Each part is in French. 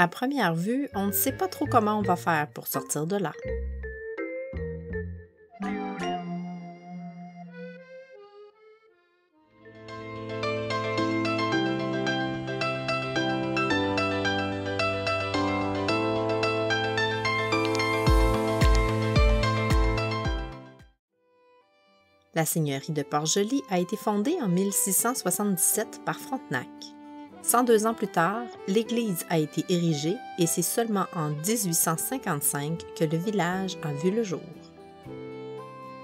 À première vue, on ne sait pas trop comment on va faire pour sortir de là. La seigneurie de Port-Joli a été fondée en 1677 par Frontenac. 102 ans plus tard, l'église a été érigée et c'est seulement en 1855 que le village a vu le jour.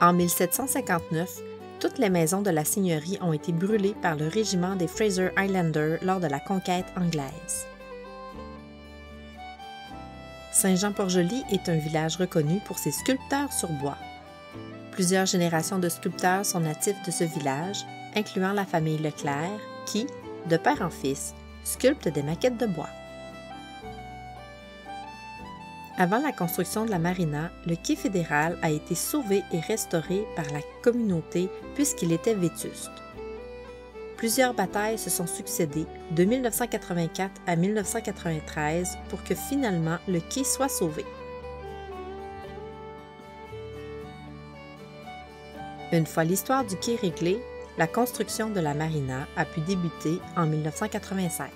En 1759, toutes les maisons de la seigneurie ont été brûlées par le régiment des Fraser Highlanders lors de la conquête anglaise. Saint-Jean-Port-Joli est un village reconnu pour ses sculpteurs sur bois. Plusieurs générations de sculpteurs sont natifs de ce village, incluant la famille Leclerc, qui, de père en fils, sculpte des maquettes de bois. Avant la construction de la marina, le quai fédéral a été sauvé et restauré par la communauté puisqu'il était vétuste. Plusieurs batailles se sont succédées de 1984 à 1993 pour que finalement le quai soit sauvé. Une fois l'histoire du quai réglée, la construction de la marina a pu débuter en 1996.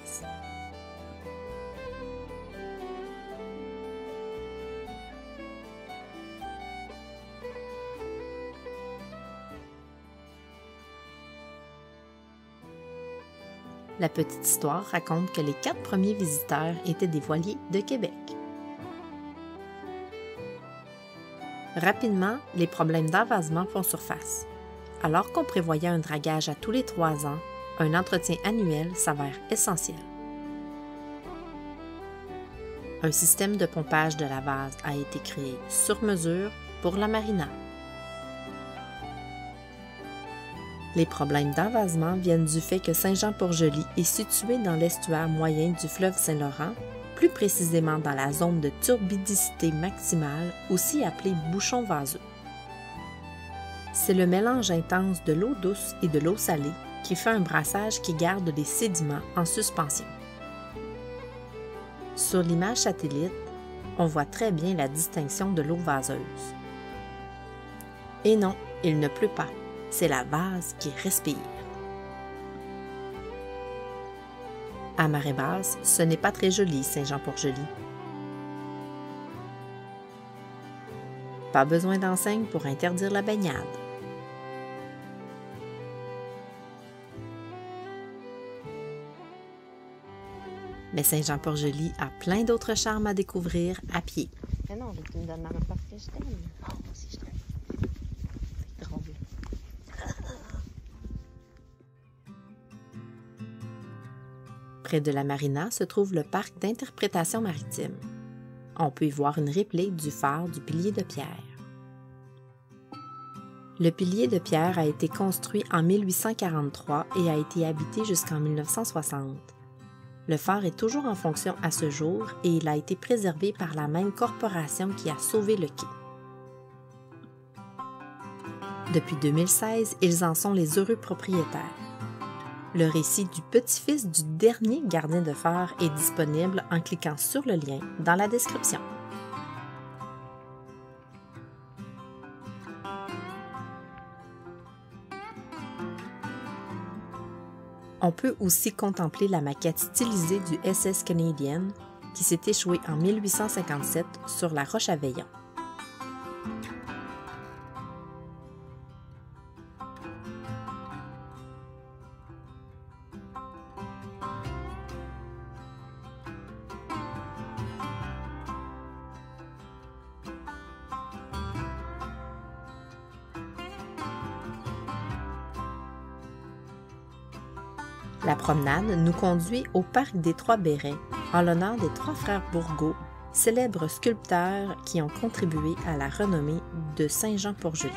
La petite histoire raconte que les 4 premiers visiteurs étaient des voiliers de Québec. Rapidement, les problèmes d'envasement font surface. Alors qu'on prévoyait un dragage à tous les 3 ans, un entretien annuel s'avère essentiel. Un système de pompage de la vase a été créé sur mesure pour la marina. Les problèmes d'envasement viennent du fait que Saint-Jean-Port-Joli est situé dans l'estuaire moyen du fleuve Saint-Laurent, plus précisément dans la zone de turbidicité maximale, aussi appelée bouchon vaseux. C'est le mélange intense de l'eau douce et de l'eau salée qui fait un brassage qui garde les sédiments en suspension. Sur l'image satellite, on voit très bien la distinction de l'eau vaseuse. Et non, il ne pleut pas, c'est la vase qui respire. À marée basse, ce n'est pas très joli, Saint-Jean-Port-Joli. Pas besoin d'enseigne pour interdire la baignade. Mais Saint-Jean-Port-Joli a plein d'autres charmes à découvrir à pied. Mais non, tu me donnes ma main parce que je t'aime. Oh, moi aussi je t'aime. C'est drôle. Près de la marina se trouve le parc d'interprétation maritime. On peut y voir une réplique du phare du pilier de pierre. Le pilier de pierre a été construit en 1843 et a été habité jusqu'en 1960. Le phare est toujours en fonction à ce jour et il a été préservé par la même corporation qui a sauvé le quai. Depuis 2016, ils en sont les heureux propriétaires. Le récit du petit-fils du dernier gardien de phare est disponible en cliquant sur le lien dans la description. On peut aussi contempler la maquette stylisée du SS Canadian qui s'est échoué en 1857 sur la roche à Veillon. La promenade nous conduit au parc des Trois-Bérets, en l'honneur des 3 frères Bourgault, célèbres sculpteurs qui ont contribué à la renommée de Saint-Jean-Port-Joli.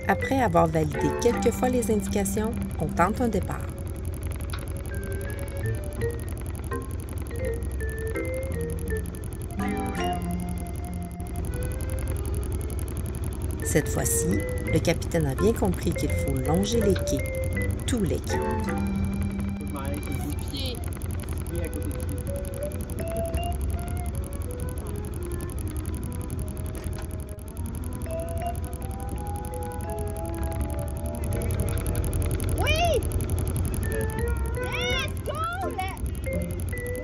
Après avoir validé quelques fois les indications, on tente un départ. Cette fois-ci, le capitaine a bien compris qu'il faut longer les quais, tous les quais. Oui! Let's go!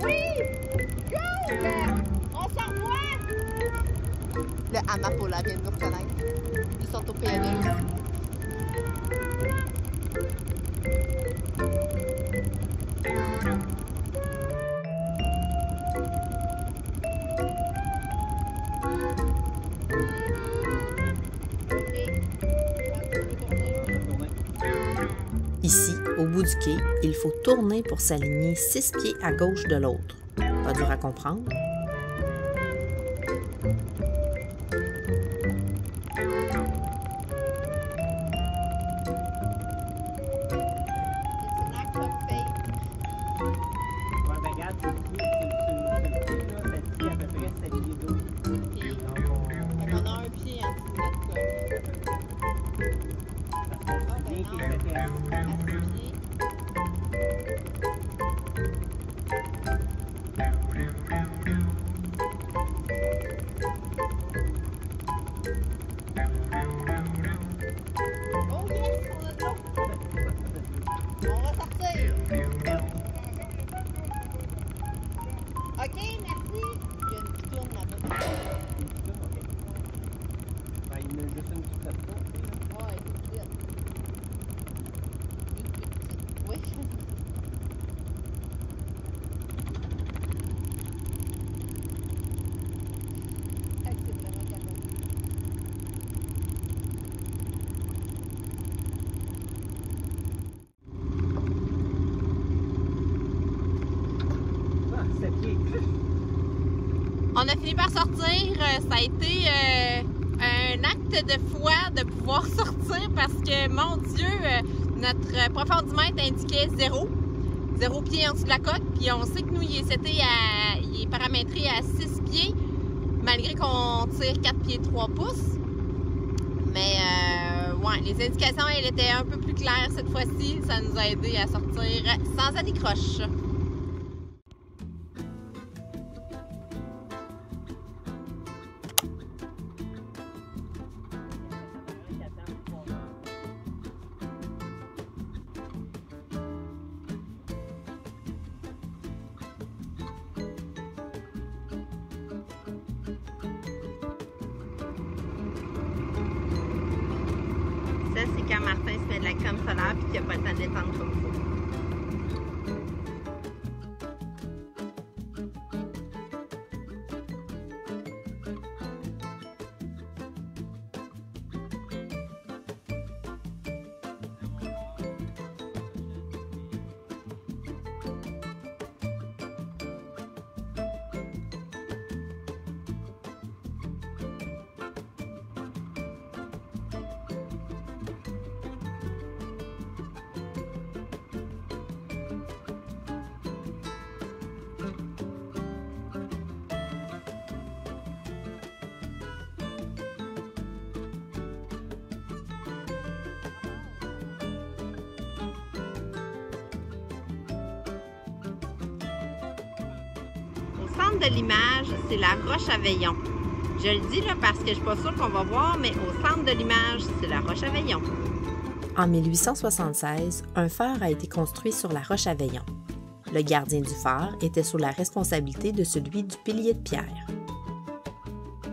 Oui! Go! On s'en revoit! Le Amapola vient de nous reconnaître. Ils sont au PNL. Ici, au bout du quai, il faut tourner pour s'aligner 6 pieds à gauche de l'autre. Pas dur à comprendre? OK, merci. Il y a une petite tourne là-bas. Il y a juste une petite tourne. Ouais, une petite. Oui. Ah, c'est vraiment capable. On a fini par sortir. Ça a été un acte de foi de pouvoir sortir parce que, mon Dieu, notre profondimètre indiquait 0 pieds en dessous de la coque. Puis on sait que nous, il est paramétré à 6 pieds, malgré qu'on tire 4 pieds 3 pouces. Mais ouais, les indications, elles étaient un peu plus claires cette fois-ci. Ça nous a aidé à sortir sans anicroche. Ça, c'est quand Martin se met de la crème solaire et qu'il n'a pas le temps de l'étendre comme ça. Au centre de l'image, c'est la roche à Veillon. Je le dis là parce que je ne suis pas sûre qu'on va voir, mais au centre de l'image, c'est la roche à Veillon. En 1876, un phare a été construit sur la roche à Veillon. Le gardien du phare était sous la responsabilité de celui du pilier de pierre.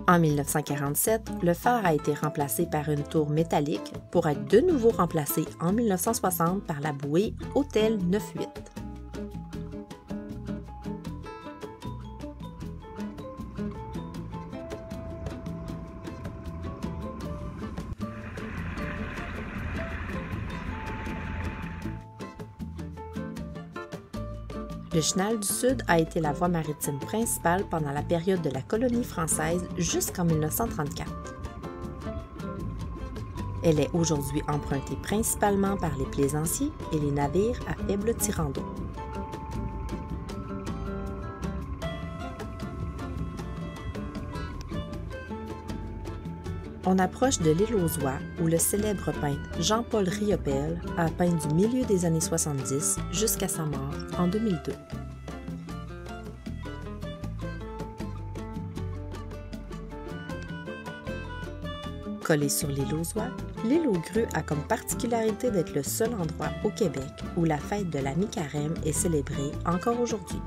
En 1947, le phare a été remplacé par une tour métallique pour être de nouveau remplacé en 1960 par la bouée Hôtel 9-8. Le chenal du Sud a été la voie maritime principale pendant la période de la colonie française jusqu'en 1934. Elle est aujourd'hui empruntée principalement par les plaisanciers et les navires à faible tirant d'eau. On approche de l'île aux Oies où le célèbre peintre Jean-Paul Riopelle a peint du milieu des années 70 jusqu'à sa mort en 2002. Collée sur l'île aux Oies, l'île aux Grues a comme particularité d'être le seul endroit au Québec où la fête de la mi-carême est célébrée encore aujourd'hui.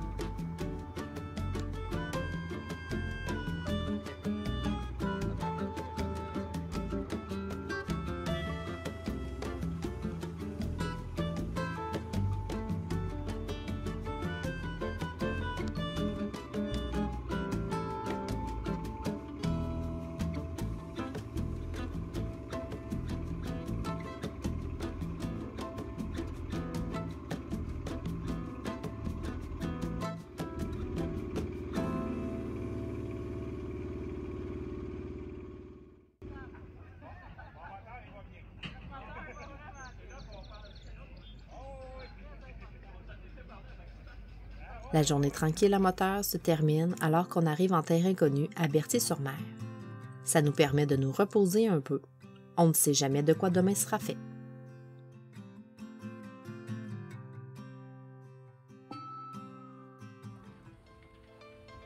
La journée tranquille à moteur se termine alors qu'on arrive en terre inconnue à Berthier-sur-Mer. Ça nous permet de nous reposer un peu. On ne sait jamais de quoi demain sera fait.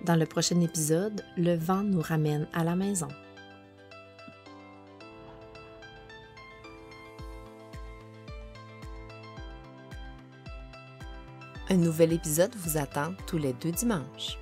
Dans le prochain épisode, le vent nous ramène à la maison. Un nouvel épisode vous attend tous les 2 dimanches.